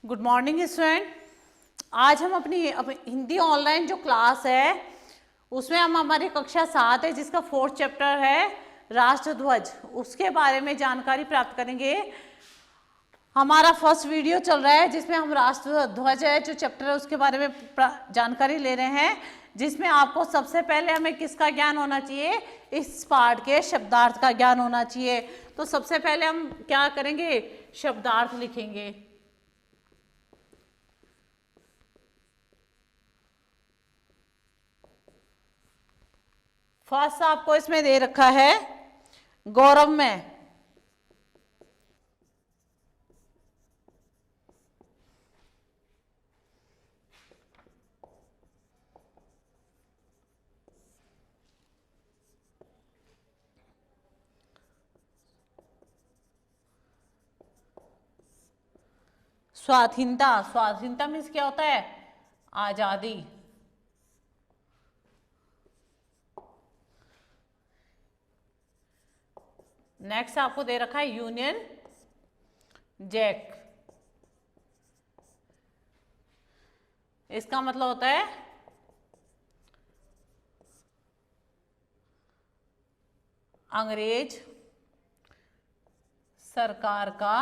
Good morning student. आज हम अपनी हिंदी ऑनलाइन जो क्लास है उसमें हम हमारी कक्षा 7 है जिसका 4th चैप्टर है राष्ट्रध्वज, उसके बारे में जानकारी प्राप्त करेंगे। हमारा फर्स्ट वीडियो चल रहा है जिसमें हम राष्ट्रध्वज है जो चैप्टर है उसके बारे में जानकारी ले रहे हैं, जिसमें आपको सबसे पहले हमें किसका ज्ञान होना चाहिए, इस पाठ के शब्दार्थ का ज्ञान होना चाहिए। तो सबसे पहले हम क्या करेंगे, शब्दार्थ लिखेंगे। फर्स्ट आपको इसमें दे रखा है गौरव में, स्वाधीनता। स्वाधीनता मीन्स क्या होता है, आजादी। नेक्स्ट आपको दे रखा है यूनियन जैक। इसका मतलब होता है अंग्रेज सरकार का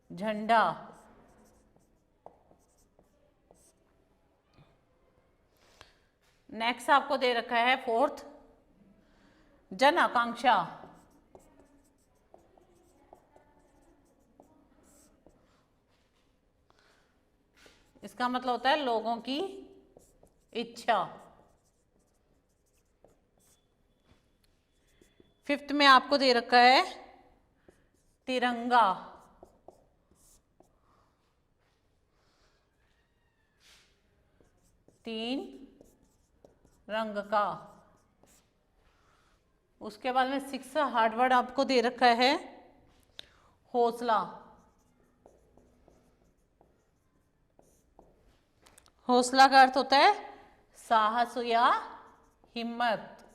झंडा। नेक्स्ट आपको दे रखा है 4th जन आकांक्षा। इसका मतलब होता है लोगों की इच्छा। 5th में आपको दे रखा है तिरंगा। तीन रंग का। उसके बाद में 6 हार्ड वर्ड आपको दे रखा है हौसला। हौसला का अर्थ होता है साहस या हिम्मत।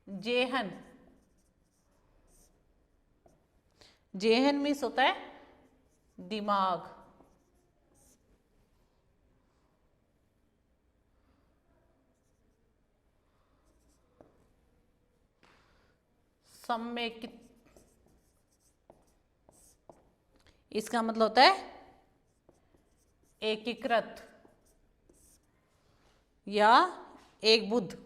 जेहन। जेहन मीन्स होता है दिमाग। समेकित। इसका मतलब होता है एकीकृत या एक बुद्ध।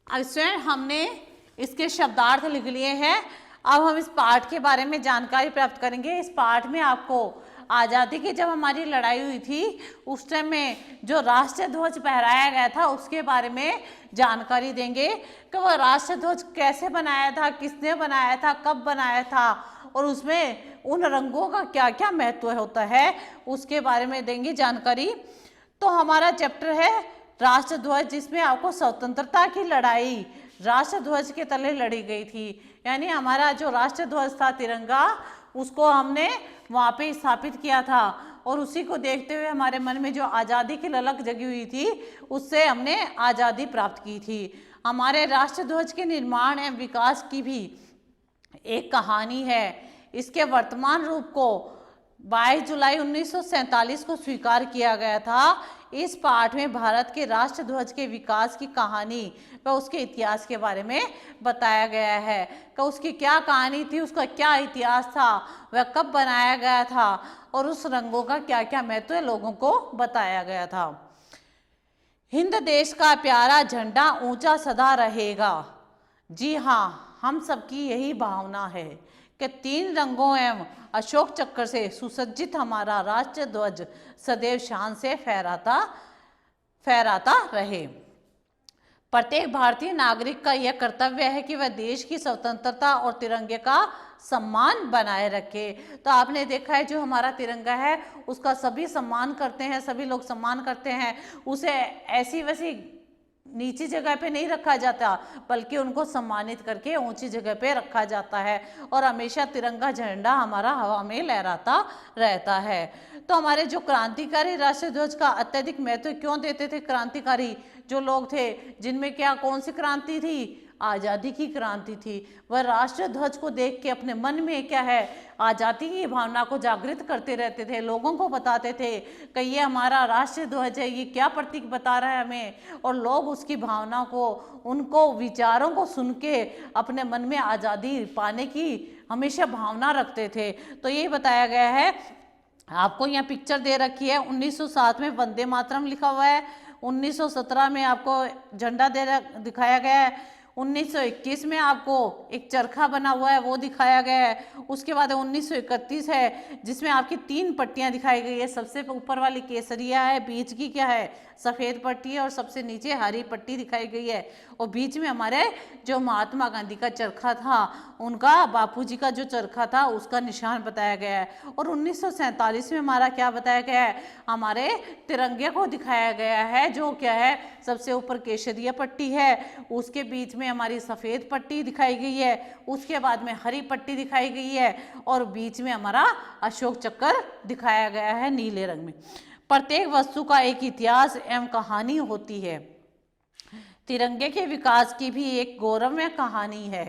स्टूडेंट हमने इसके शब्दार्थ लिख लिए हैं। अब हम इस पाठ के बारे में जानकारी प्राप्त करेंगे। इस पाठ में आपको आज़ादी की जब हमारी लड़ाई हुई थी उस टाइम में जो राष्ट्रीय ध्वज फहराया गया था उसके बारे में जानकारी देंगे कि वह राष्ट्रीय ध्वज कैसे बनाया था, किसने बनाया था, कब बनाया था और उसमें उन रंगों का क्या क्या महत्व होता है उसके बारे में देंगे जानकारी। तो हमारा चैप्टर है राष्ट्रध्वज, जिसमें आपको स्वतंत्रता की लड़ाई राष्ट्रध्वज के तले लड़ी गई थी। यानी हमारा जो राष्ट्रध्वज था तिरंगा, उसको हमने वहाँ पे स्थापित किया था और उसी को देखते हुए हमारे मन में जो आज़ादी की ललक जगी हुई थी उससे हमने आज़ादी प्राप्त की थी। हमारे राष्ट्रध्वज के निर्माण एवं विकास की भी एक कहानी है। इसके वर्तमान रूप को 22 जुलाई 1947 को स्वीकार किया गया था। इस पाठ में भारत के राष्ट्रध्वज के विकास की कहानी व उसके इतिहास के बारे में बताया गया है कि उसकी क्या कहानी थी, उसका क्या इतिहास था, वह कब बनाया गया था और उस रंगों का क्या क्या महत्व लोगों को बताया गया था। हिंद देश का प्यारा झंडा ऊंचा सदा रहेगा। जी हाँ, हम सबकी यही भावना है कि 3 रंगों एवं अशोक चक्र से सुसज्जित हमारा राष्ट्रीय ध्वज सदैव शान से फहराता रहे। प्रत्येक भारतीय नागरिक का यह कर्तव्य है कि वह देश की स्वतंत्रता और तिरंगे का सम्मान बनाए रखे। तो आपने देखा है जो हमारा तिरंगा है उसका सभी सम्मान करते हैं, सभी लोग सम्मान करते हैं, उसे ऐसी वैसी नीची जगह पे नहीं रखा जाता, बल्कि उनको सम्मानित करके ऊंची जगह पे रखा जाता है और हमेशा तिरंगा झंडा हमारा हवा में लहराता रहता है। तो हमारे जो क्रांतिकारी राष्ट्रीय ध्वज का अत्यधिक महत्व क्यों देते थे क्रांतिकारी जो लोग थे, जिनमें क्या कौन सी क्रांति थी, आज़ादी की क्रांति थी। वह राष्ट्रीय ध्वज को देख के अपने मन में क्या है, आज़ादी की भावना को जागृत करते रहते थे, लोगों को बताते थे कि ये हमारा राष्ट्रीय ध्वज है, ये क्या प्रतीक बता रहा है हमें, और लोग उसकी भावना को, उनको विचारों को सुन के अपने मन में आज़ादी पाने की हमेशा भावना रखते थे। तो ये बताया गया है, आपको यहाँ पिक्चर दे रखी है, 1907 में वंदे मातरम लिखा हुआ है, 1917 में आपको झंडा दिखाया गया है, 1921 में आपको एक चरखा बना हुआ है वो दिखाया गया है, उसके बाद 1931 है जिसमें आपकी 3 पट्टियां दिखाई गई है, सबसे ऊपर वाली केसरिया है, बीच की क्या है सफ़ेद पट्टी है और सबसे नीचे हरी पट्टी दिखाई गई है, और बीच में हमारे जो महात्मा गांधी का चरखा था, उनका बापूजी का जो चरखा था उसका निशान बताया गया है। और 1947 में हमारा क्या बताया गया है, हमारे तिरंगे को दिखाया गया है, जो क्या है सबसे ऊपर केसरिया पट्टी है, उसके बीच में हमारी सफ़ेद पट्टी दिखाई गई है, उसके बाद में हरी पट्टी दिखाई गई है और बीच में हमारा अशोक चक्र दिखाया गया है नीले रंग में। प्रत्येक वस्तु का एक इतिहास एवं कहानी होती है। तिरंगे के विकास की भी एक गौरवमय कहानी है।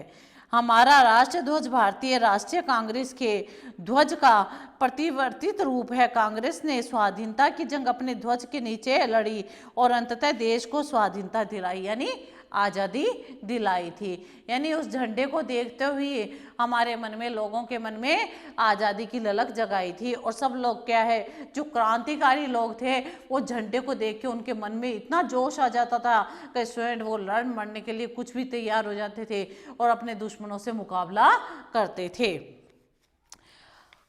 हमारा राष्ट्रीय ध्वज भारतीय राष्ट्रीय कांग्रेस के ध्वज का प्रतिवर्तित रूप है। कांग्रेस ने स्वाधीनता की जंग अपने ध्वज के नीचे लड़ी और अंततः देश को स्वाधीनता दिलाई, यानी आज़ादी दिलाई थी। यानी उस झंडे को देखते हुए हमारे मन में, लोगों के मन में आज़ादी की ललक जगाई थी, और सब लोग क्या है, जो क्रांतिकारी लोग थे, वो झंडे को देख के उनके मन में इतना जोश आ जाता था कि स्वयं वो लड़ मरने के लिए कुछ भी तैयार हो जाते थे और अपने दुश्मनों से मुकाबला करते थे।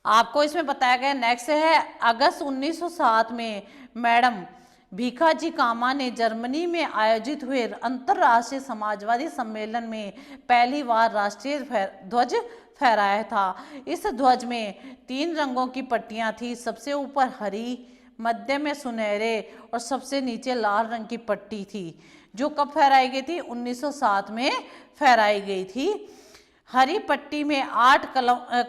आपको इसमें बताया गया नेक्स्ट है, अगस्त 1907 में मैडम भीखाजी कामा ने जर्मनी में आयोजित हुए अंतर्राष्ट्रीय समाजवादी सम्मेलन में पहली बार राष्ट्रीय ध्वज फहराया था। इस ध्वज में 3 रंगों की पट्टियां थी, सबसे ऊपर हरी, मध्य में सुनहरे और सबसे नीचे लाल रंग की पट्टी थी, जो कब फहराई गई थी, 1907 में फहराई गई थी। हरी पट्टी में 8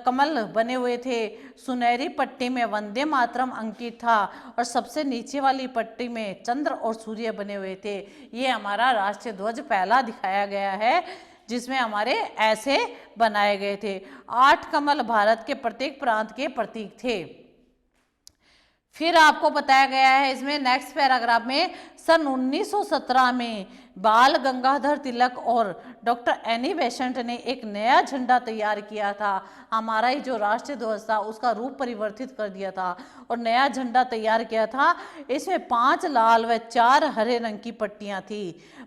कमल बने हुए थे, सुनहरी पट्टी में वंदे मातरम अंकित था और सबसे नीचे वाली पट्टी में चंद्र और सूर्य बने हुए थे। ये हमारा राष्ट्रीय ध्वज पहला दिखाया गया है, जिसमें हमारे ऐसे बनाए गए थे। 8 कमल भारत के प्रत्येक प्रांत के प्रतीक थे। फिर आपको बताया गया है इसमें नेक्स्ट पैराग्राफ में, सन 1917 में बाल गंगाधर तिलक और डॉक्टर एनी बेसेंट ने एक नया झंडा तैयार किया था। हमारा ही जो राष्ट्रीय ध्वज था उसका रूप परिवर्तित कर दिया था और नया झंडा तैयार किया था। इसमें 5 लाल व 4 हरे रंग की पट्टियां थी।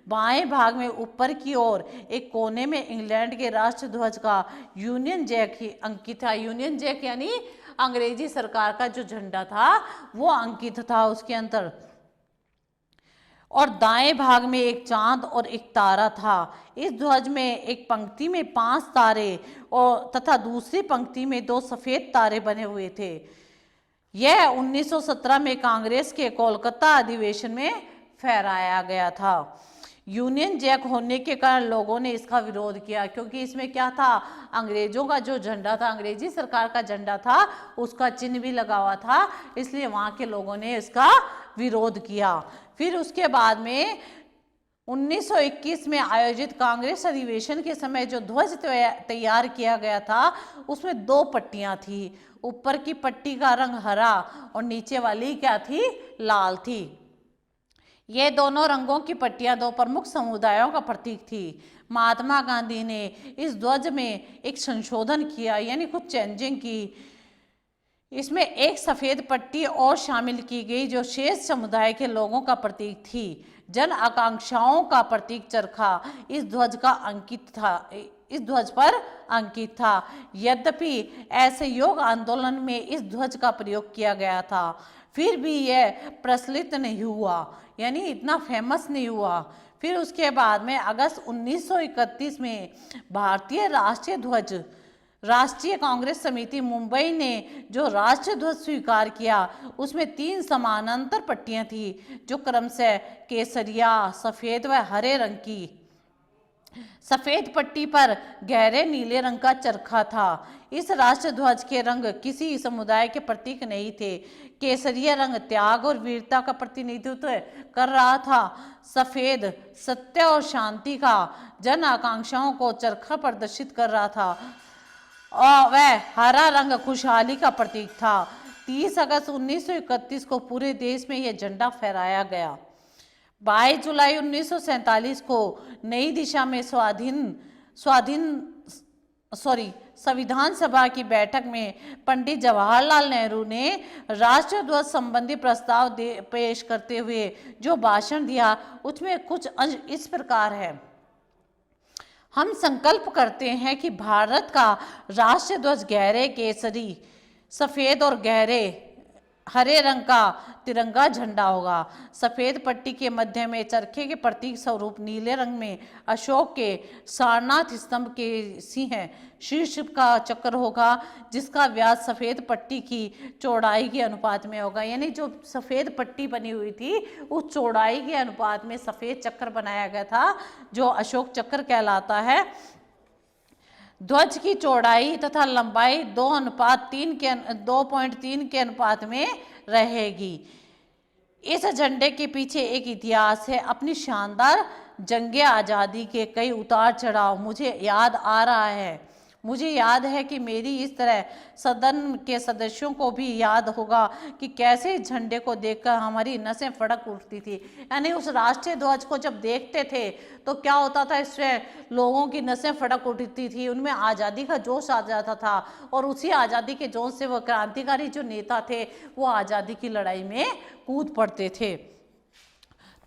बाएं भाग में ऊपर की ओर एक कोने में इंग्लैंड के राष्ट्रीय ध्वज का यूनियन जैक ही अंकित था। यूनियन जैक यानी अंग्रेजी सरकार का जो झंडा था वो अंकित था उसके अंदर, और दाएं भाग में एक चांद और एक तारा था। इस ध्वज में एक पंक्ति में 5 तारे और तथा दूसरी पंक्ति में 2 सफेद तारे बने हुए थे। यह 1917 में कांग्रेस के कोलकाता अधिवेशन में फहराया गया था। यूनियन जैक होने के कारण लोगों ने इसका विरोध किया, क्योंकि इसमें क्या था, अंग्रेजों का जो झंडा था, अंग्रेजी सरकार का झंडा था, उसका चिन्ह भी लगा हुआ था, इसलिए वहाँ के लोगों ने इसका विरोध किया। फिर उसके बाद में 1921 में आयोजित कांग्रेस अधिवेशन के समय जो ध्वज तैयार किया गया था उसमें 2 पट्टियां थी। ऊपर की पट्टी का रंग हरा और नीचे वाली क्या थी, लाल थी। ये दोनों रंगों की पट्टियां 2 प्रमुख समुदायों का प्रतीक थी। महात्मा गांधी ने इस ध्वज में एक संशोधन किया, यानी कुछ चेंजिंग की। इसमें एक सफ़ेद पट्टी और शामिल की गई जो शेष समुदाय के लोगों का प्रतीक थी। जन आकांक्षाओं का प्रतीक चरखा इस ध्वज का अंकित था, इस ध्वज पर अंकित था। यद्यपि असहयोग आंदोलन में इस ध्वज का प्रयोग किया गया था, फिर भी यह प्रचलित नहीं हुआ, यानी इतना फेमस नहीं हुआ। फिर उसके बाद में अगस्त 1931 में भारतीय राष्ट्रीय ध्वज राष्ट्रीय कांग्रेस समिति मुंबई ने जो राष्ट्रीय ध्वज स्वीकार किया उसमें 3 समानांतर पट्टियां थी जो क्रमशः केसरिया, सफेद व हरे रंग की। सफेद पट्टी पर गहरे नीले रंग का चरखा था। इस राष्ट्र ध्वज के रंग किसी समुदाय के प्रतीक नहीं थे। केसरिया रंग त्याग और वीरता का प्रतिनिधित्व कर रहा था। सफेद सत्य और शांति का, जन आकांक्षाओं को चरखा प्रदर्शित कर रहा था और वह हरा रंग खुशहाली का प्रतीक था। 30 अगस्त 1931 को पूरे देश में यह झंडा फहराया गया। 22 जुलाई 1947 को नई दिशा में संविधान सभा की बैठक में पंडित जवाहरलाल नेहरू ने राष्ट्रीय ध्वज संबंधी प्रस्ताव पेश करते हुए जो भाषण दिया उसमें कुछ अंश इस प्रकार है। हम संकल्प करते हैं कि भारत का राष्ट्रीय ध्वज गहरे केसरी, सफेद और गहरे हरे रंग का तिरंगा झंडा होगा। सफेद पट्टी के मध्य में चरखे के प्रतीक स्वरूप नीले रंग में अशोक के सारनाथ स्तंभ के सिंह शीर्ष का चक्र होगा जिसका व्यास सफेद पट्टी की चौड़ाई के अनुपात में होगा। यानी जो सफेद पट्टी बनी हुई थी उस चौड़ाई के अनुपात में सफेद चक्र बनाया गया था जो अशोक चक्र कहलाता है। ध्वज की चौड़ाई तथा लंबाई 2:3 के अनुपात में रहेगी। इस झंडे के पीछे एक इतिहास है। अपनी शानदार जंगे आज़ादी के कई उतार चढ़ाव मुझे याद आ रहा है। मुझे याद है कि मेरी इस तरह सदन के सदस्यों को भी याद होगा कि कैसे इस झंडे को देखकर हमारी नसें फड़क उठती थी। यानी उस राष्ट्रीय ध्वज को जब देखते थे तो क्या होता था, इससे लोगों की नसें फड़क उठती थी, उनमें आज़ादी का जोश आ जाता था और उसी आज़ादी के जोश से वो क्रांतिकारी जो नेता थे वो आज़ादी की लड़ाई में कूद पड़ते थे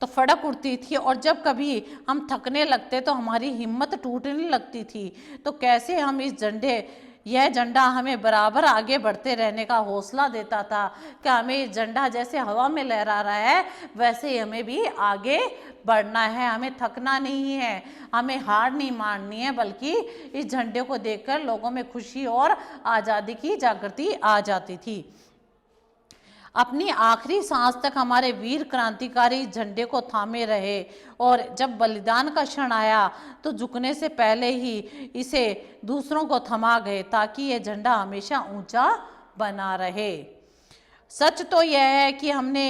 तो फड़क उठती थी। और जब कभी हम थकने लगते तो हमारी हिम्मत टूटने लगती थी। तो कैसे हम यह झंडा हमें बराबर आगे बढ़ते रहने का हौसला देता था कि हमें इस झंडा जैसे हवा में लहरा रहा है वैसे ही हमें भी आगे बढ़ना है, हमें थकना नहीं है, हमें हार नहीं माननी है, बल्कि इस झंडे को देखकर लोगों में खुशी और आज़ादी की जागृति आ जाती थी। अपनी आखिरी सांस तक हमारे वीर क्रांतिकारी झंडे को थामे रहे और जब बलिदान का क्षण आया तो झुकने से पहले ही इसे दूसरों को थमा गए ताकि यह झंडा हमेशा ऊंचा बना रहे। सच तो यह है कि हमने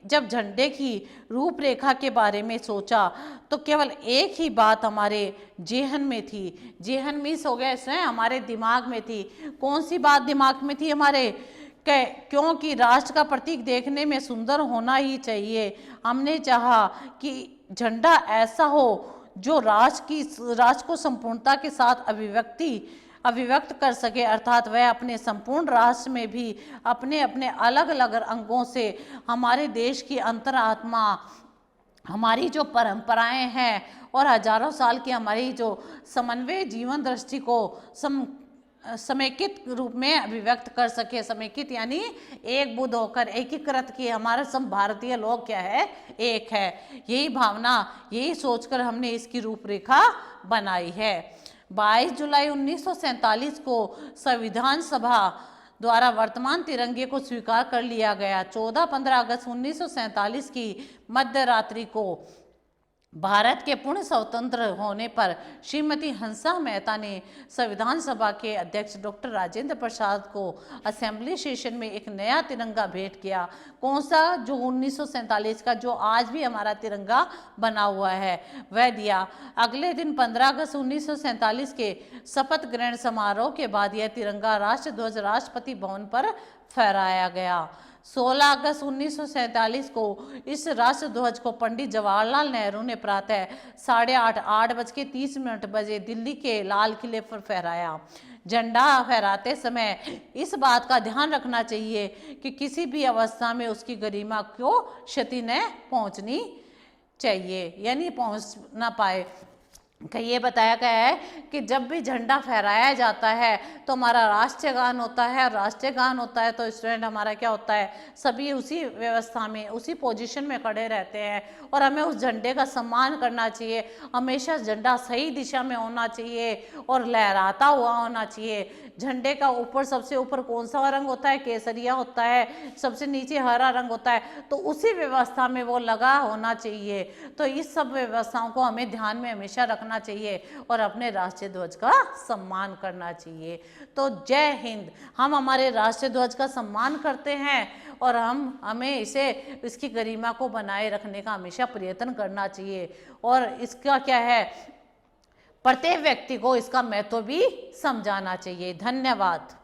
जब झंडे की रूपरेखा के बारे में सोचा तो केवल एक ही बात हमारे जेहन में थी। जेहन मीन्स हो गया इसमें हमारे दिमाग में थी। कौन सी बात दिमाग में थी हमारे? क्योंकि राष्ट्र का प्रतीक देखने में सुंदर होना ही चाहिए। हमने चाहा कि झंडा ऐसा हो जो राष्ट्र को संपूर्णता के साथ अभिव्यक्त कर सके, अर्थात वह अपने संपूर्ण राष्ट्र में भी अपने अपने अलग अलग अंगों से हमारे देश की अंतरात्मा, हमारी जो परंपराएं हैं और हजारों साल की हमारी जो समन्वय जीवन दृष्टि को समेकित रूप में अभिव्यक्त कर सके। समेकित यानी एक बुद्ध होकर एकीकृत की हमारे सब भारतीय लोग क्या है, एक है। यही भावना, यही सोचकर हमने इसकी रूपरेखा बनाई है। 22 जुलाई 1947 को संविधान सभा द्वारा वर्तमान तिरंगे को स्वीकार कर लिया गया। 14-15 अगस्त 1947 की मध्य रात्रि को भारत के पूर्ण स्वतंत्र होने पर श्रीमती हंसा मेहता ने संविधान सभा के अध्यक्ष डॉक्टर राजेंद्र प्रसाद को असेंबली सेशन में एक नया तिरंगा भेंट किया। कौन सा? जो 1947 का, जो आज भी हमारा तिरंगा बना हुआ है, वह दिया। अगले दिन 15 अगस्त 1947 के शपथ ग्रहण समारोह के बाद यह तिरंगा राष्ट्र ध्वज राष्ट्रपति भवन पर फहराया गया। 16 अगस्त 1947 को इस राष्ट्र ध्वज को पंडित जवाहरलाल नेहरू ने प्रातः 8:30 बजे दिल्ली के लाल किले पर फहराया। झंडा फहराते समय इस बात का ध्यान रखना चाहिए कि किसी भी अवस्था में उसकी गरिमा को क्षति न पहुंचनी चाहिए, यानी पहुंच ना पाए। का ये बताया गया है कि जब भी झंडा फहराया जाता है तो हमारा राष्ट्रीय गान होता है, और राष्ट्रीय गान होता है तो स्टूडेंट हमारा क्या होता है, सभी उसी व्यवस्था में, उसी पोजीशन में खड़े रहते हैं, और हमें उस झंडे का सम्मान करना चाहिए। हमेशा झंडा सही दिशा में होना चाहिए और लहराता हुआ होना चाहिए। झंडे का ऊपर, सबसे ऊपर कौन सा रंग होता है, केसरिया होता है, सबसे नीचे हरा रंग होता है, तो उसी व्यवस्था में वो लगा होना चाहिए। तो इस सब व्यवस्थाओं को हमें ध्यान में हमेशा रखना चाहिए और अपने राष्ट्रीय ध्वज का सम्मान करना चाहिए। तो जय हिंद। हम हमारे राष्ट्रीय ध्वज का सम्मान करते हैं और हमें इसकी गरिमा को बनाए रखने का हमेशा प्रयत्न करना चाहिए, और इसका क्या है, प्रत्येक व्यक्ति को इसका महत्व भी समझाना चाहिए। धन्यवाद।